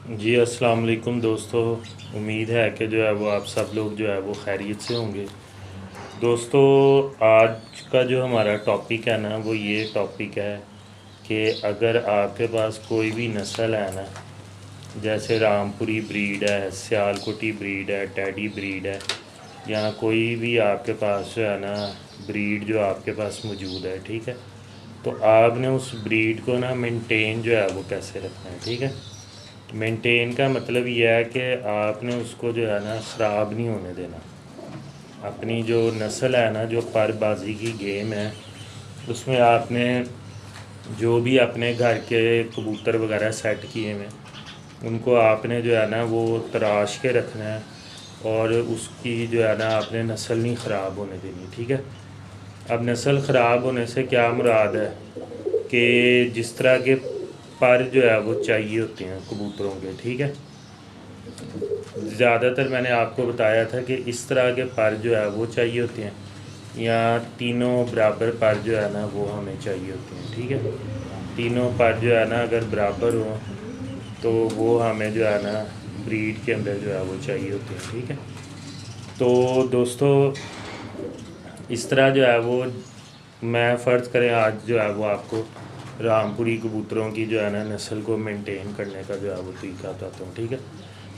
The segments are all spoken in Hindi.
जी अस्सलाम वालेकुम दोस्तों। उम्मीद है कि जो है वो आप सब लोग जो है वो खैरियत से होंगे। दोस्तों, आज का जो हमारा टॉपिक है ना वो ये टॉपिक है कि अगर आपके पास कोई भी नस्ल है ना, जैसे रामपुरी ब्रीड है, सियालकोटी ब्रीड है, टैडी ब्रीड है, या कोई भी आपके पास जो है ना ब्रीड जो आपके पास मौजूद है, ठीक है, तो आपने उस ब्रीड को ना मेंटेन जो है वो कैसे रखना है, ठीक है। मेंटेन का मतलब यह है कि आपने उसको जो है ना ख़राब नहीं होने देना। अपनी जो नस्ल है ना, जो परबाजी की गेम है, उसमें आपने जो भी अपने घर के कबूतर वगैरह सेट किए हुए उनको आपने जो है ना वो तराश के रखना है, और उसकी जो है ना आपने नस्ल नहीं ख़राब होने देनी, ठीक है। अब नस्ल ख़राब होने से क्या मुराद है कि जिस तरह के पर जो है वो चाहिए होते हैं कबूतरों के, ठीक है। ज़्यादातर मैंने आपको बताया था कि इस तरह के पर जो है वो चाहिए होते हैं, या तीनों बराबर पर जो है ना वो हमें चाहिए होते हैं, ठीक है। तीनों पर जो है ना अगर बराबर हों तो वो हमें जो है ना ब्रीड के अंदर जो है वो चाहिए होते हैं, ठीक है। तो दोस्तों, इस तरह जो है वो मैं फ़र्ज़ करें आज जो है वो आपको रामपुरी कबूतरों की जो है ना नस्ल को मेंटेन करने का जो है वो तरीका बताता हूँ, ठीक है।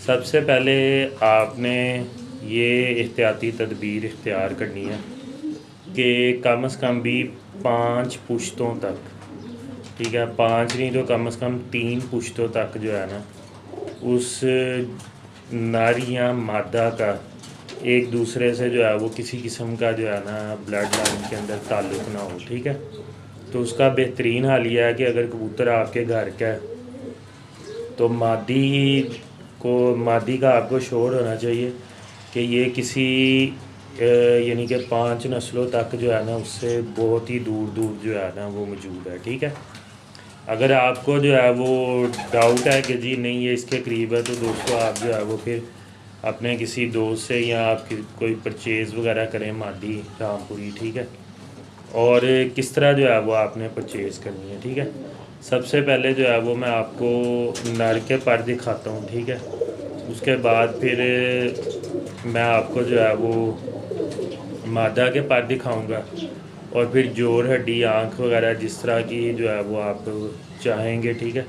सबसे पहले आपने ये एहतियाती तदबीर इख्तियार करनी है कि कम से कम भी 5 पुश्तों तक, ठीक है, 5 नहीं तो कम से कम 3 पुश्तों तक जो है ना उस नर या मादा का एक दूसरे से जो है वो किसी किस्म का जो है ना ब्लड लाइन के अंदर ताल्लुक़ ना हो, ठीक है। तो उसका बेहतरीन हाल यह है कि अगर कबूतर आपके घर का है तो मादी का आपको शोर होना चाहिए कि ये किसी यानी कि 5 नस्लों तक जो है ना उससे बहुत ही दूर दूर जो है ना वो मौजूद है, ठीक है। अगर आपको जो है वो डाउट है कि जी नहीं ये इसके करीब है, तो दोस्तों आप जो है वो फिर अपने किसी दोस्त से या आप कोई परचेज़ वगैरह करें मादी रामपुरी, ठीक है। और किस तरह जो है वो आपने परचेज़ करनी है, ठीक है। सबसे पहले जो है वो मैं आपको नर के पर दिखाता हूँ, ठीक है। उसके बाद फिर मैं आपको जो है वो मादा के पर दिखाऊंगा, और फिर जोड़ हड्डी आँख वगैरह जिस तरह की जो है वो आप चाहेंगे, ठीक है।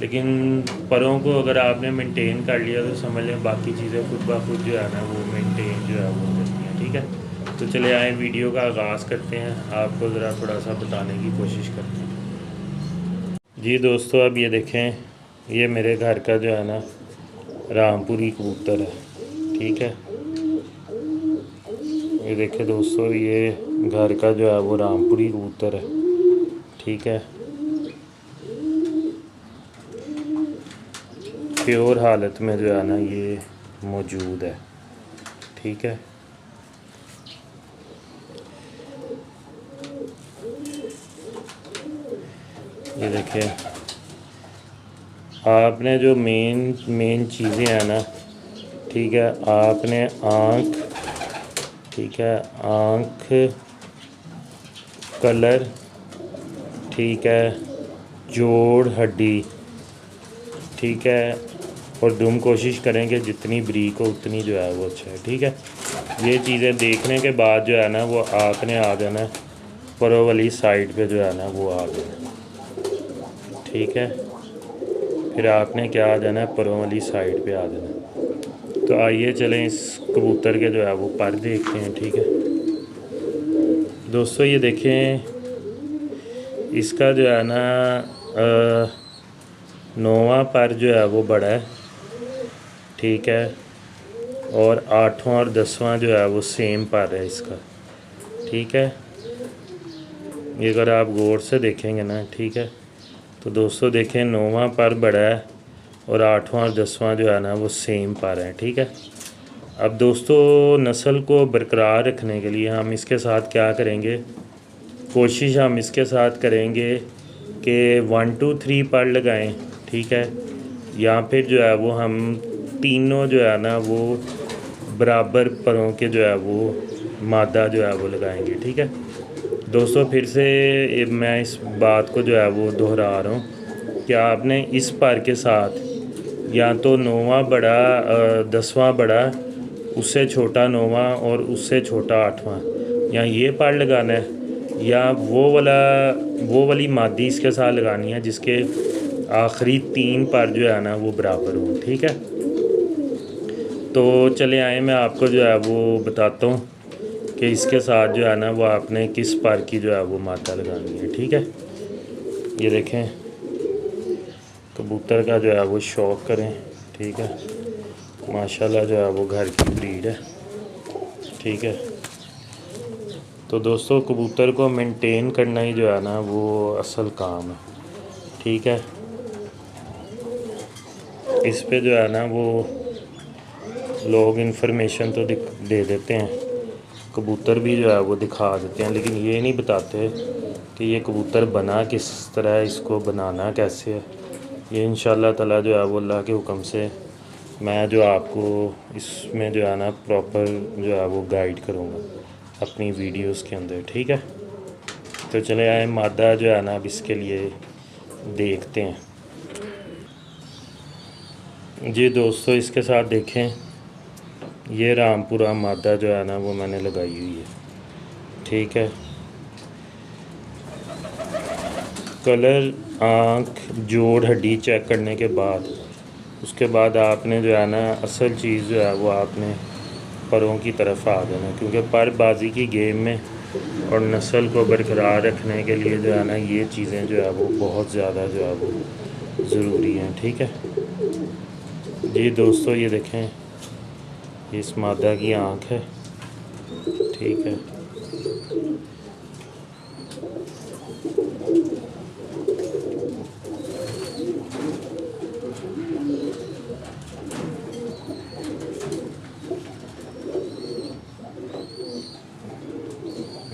लेकिन परों को अगर आपने मेंटेन कर लिया तो समझ लें बाकी चीज़ें खुद ब खुद जो है ना वो मेंटेन जो है वो करती हैं, ठीक है। तो चले आए वीडियो का आगाज़ करते हैं, आपको ज़रा थोड़ा सा बताने की कोशिश करते हैं। जी दोस्तों, अब ये देखें, ये मेरे घर का जो है ना रामपुरी कबूतर है, ठीक है। ये देखें दोस्तों, ये घर का जो है वो रामपुरी कबूतर है, ठीक है। प्योर हालत में जो है ना ये मौजूद है, ठीक है। ये देखिए, आपने जो मेन चीज़ें हैं ना, ठीक है, आपने आँख, ठीक है, आँख, कलर, ठीक है, जोड़ हड्डी, ठीक है, और दुम कोशिश करेंगे जितनी ब्रीक हो उतनी जो है वो अच्छा है, ठीक है। ये चीज़ें देखने के बाद जो है ना वो आपने आ जाना परों वाली साइड पे जो है ना वो आ जाना, ठीक है। फिर आपने क्या आ जाना है, परों वाली साइड पे आ जाना। तो आइए चलें इस कबूतर के जो है वो पर देखते हैं, ठीक है। दोस्तों ये देखें, इसका जो है ना 9वां पर जो है वो बड़ा है, ठीक है, और 8वां और 10वां जो है वो सेम पर है इसका, ठीक है। ये अगर आप गौर से देखेंगे ना, ठीक है, तो दोस्तों देखें 9वां पर बड़ा है और 8वां और 10वां जो है ना वो सेम पर है, ठीक है। अब दोस्तों, नस्ल को बरकरार रखने के लिए हम इसके साथ क्या करेंगे, कोशिश हम इसके साथ करेंगे कि 1 2 3 पर लगाएं, ठीक है, या फिर जो है वो हम तीनों जो है ना वो बराबर परों के जो है वो मादा जो है वो लगाएंगे, ठीक है। दोस्तों फिर से मैं इस बात को जो है वो दोहरा रहा हूँ कि आपने इस पर के साथ या तो 9वां बड़ा 10वां बड़ा, उससे छोटा 9वां और उससे छोटा 8वां, या ये पर लगाना है, या वो वाली मादी इसके साथ लगानी है जिसके आखिरी 3 पर जो है ना वो बराबर हो। ठीक है, तो चले आए, मैं आपको जो है वो बताता हूँ कि इसके साथ जो है ना वो आपने किस पर की जो है वो मादा लगानी है। ठीक है, ये देखें कबूतर का जो है वो शौक़ करें। ठीक है, माशाल्लाह जो है वो घर की ब्रीड है। ठीक है, तो दोस्तों कबूतर को मेंटेन करना ही जो है ना वो असल काम है। ठीक है, इस पे जो है ना वो लोग इन्फॉर्मेशन तो दे देते हैं, कबूतर भी जो है वो दिखा देते हैं, लेकिन ये नहीं बताते कि ये कबूतर बना किस तरह है, इसको बनाना कैसे है। ये इंशाल्लाह ताला जो है वो अल्लाह के हुक्म से मैं जो आपको इसमें जो है ना प्रॉपर जो है वो गाइड करूँगा अपनी वीडियोस के अंदर। ठीक है, तो चले आए मादा जो है ना अब इसके लिए देखते हैं। जी दोस्तों, इसके साथ देखें ये रामपुरा मादा जो है ना वो मैंने लगाई हुई है। ठीक है, कलर, आँख, जोड़, हड्डी चेक करने के बाद उसके बाद आपने जो है ना असल चीज़ जो है वो आपने परों की तरफ आ जाना, क्योंकि परबाजी की गेम में और नस्ल को बरकरार रखने के लिए जो है ना ये चीज़ें जो है वो बहुत ज़्यादा जो है वो ज़रूरी हैं। ठीक है जी दोस्तों, ये देखें इस मादा की आँख है। ठीक है,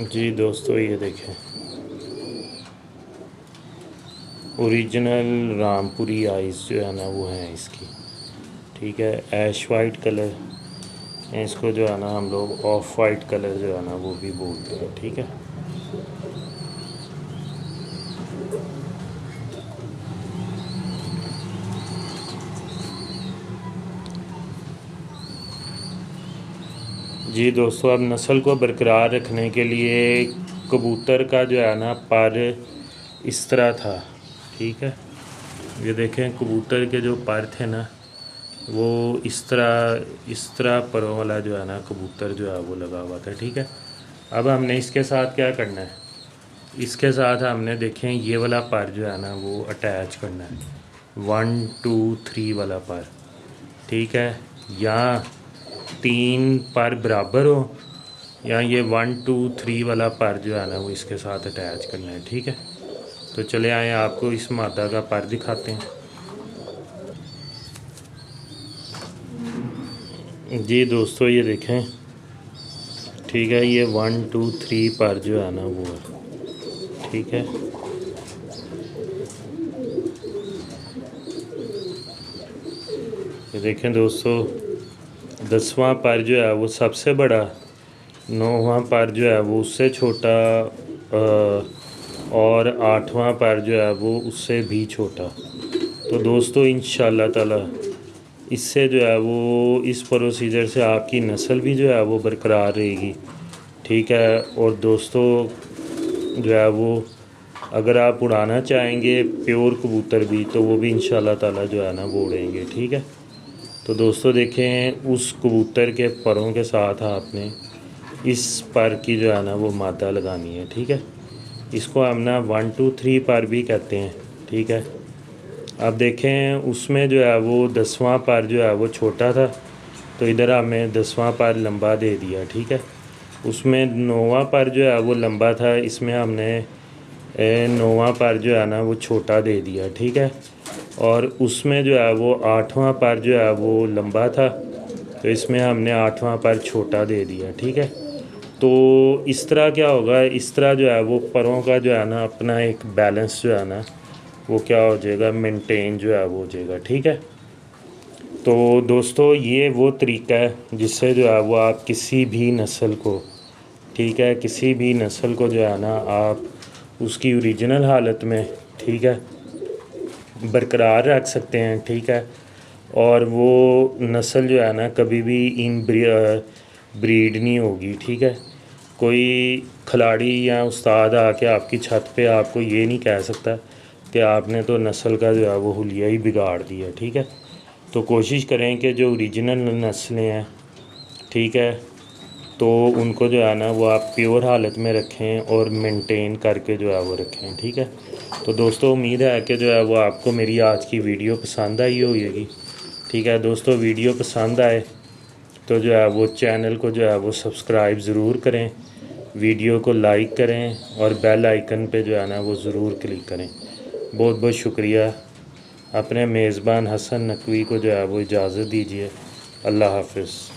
जी दोस्तों, ये देखें ओरिजिनल रामपुरी आइज़ जो है ना वो हैं इसकी। ठीक है, ऐश वाइट कलर, इसको जो है ना हम लोग ऑफ वाइट कलर जो है ना वो भी बोलते हैं। ठीक है, जी दोस्तों, अब नस्ल को बरकरार रखने के लिए कबूतर का जो है ना पर इस तरह था। ठीक है, ये देखें कबूतर के जो पर थे ना वो इस तरह परों वाला जो है ना कबूतर जो है वो लगा हुआ था। ठीक है, अब हमने इसके साथ क्या करना है, इसके साथ हमने देखें ये वाला पर जो है ना वो अटैच करना है, 1 2 3 वाला पर। ठीक है, या 3 पर बराबर हो, या ये 1 2 3 वाला पर जो है ना वो इसके साथ अटैच करना है। ठीक है, तो चले आए आपको इस मादा का पर दिखाते हैं। जी दोस्तों, ये देखें। ठीक है, ये 1 2 3 पर जो है ना वो है। ठीक है, ये देखें दोस्तों, 10वां पर जो है वो सबसे बड़ा, 9वां पर जो है वो उससे छोटा, और 8वां पर जो है वो उससे भी छोटा। तो दोस्तों इंशाल्लाह ताला इससे जो है वो इस प्रोसीजर से आपकी नस्ल भी जो है वो बरकरार रहेगी। ठीक है, और दोस्तों जो है वो अगर आप उड़ाना चाहेंगे प्योर कबूतर भी तो वो भी इंशाल्लाह ताला जो है ना वो उड़ेंगे। ठीक है, तो दोस्तों देखें उस कबूतर के परों के साथ आपने इस पर की जो है ना वो मादा लगानी है। ठीक है, इसको हम ना 1 2 3 पर भी कहते हैं। ठीक है, अब देखें उसमें जो है वो 10वां पर जो है वो छोटा था, तो इधर हमें 10वां पर लंबा दे दिया। ठीक है, उसमें 9वां पर जो है वो लंबा था, इसमें हमने 9वां पर जो है ना वो छोटा दे दिया। ठीक है, और उसमें जो है वो 8वां पर जो है वो लंबा था, तो इसमें हमने 8वां पर छोटा दे दिया। ठीक है, तो इस तरह क्या होगा, इस तरह जो है वो परों का जो है ना अपना एक बैलेंस जो है ना वो क्या हो जाएगा, मेंटेन जो है वो हो जाएगा। ठीक है, तो दोस्तों ये वो तरीका है जिससे जो है वो आप किसी भी नस्ल को, ठीक है, किसी भी नस्ल को जो है ना आप उसकी ओरिजिनल हालत में, ठीक है, बरकरार रख सकते हैं। ठीक है, और वो नस्ल जो है ना कभी भी इन ब्रीड नहीं होगी, ठीक है। कोई खिलाड़ी या उस्ताद आके आपकी छत पे आपको ये नहीं कह सकता कि आपने तो नस्ल का जो है वो हुलिया ही बिगाड़ दिया, ठीक है। तो कोशिश करें कि जो ओरिजिनल नस्लें हैं, ठीक है, तो उनको जो है ना वो आप प्योर हालत में रखें और मेंटेन करके जो है वो रखें, ठीक है। तो दोस्तों उम्मीद है कि जो है वो आपको मेरी आज की वीडियो पसंद आई होगी, ठीक है। दोस्तों वीडियो पसंद आए तो जो है वो चैनल को जो है वो सब्सक्राइब ज़रूर करें, वीडियो को लाइक करें और बेल आइकन पे जो है ना वो ज़रूर क्लिक करें। बहुत बहुत शुक्रिया। अपने मेज़बान हसन नकवी को जो है वो इजाज़त दीजिए। अल्लाह हाफ़िज़।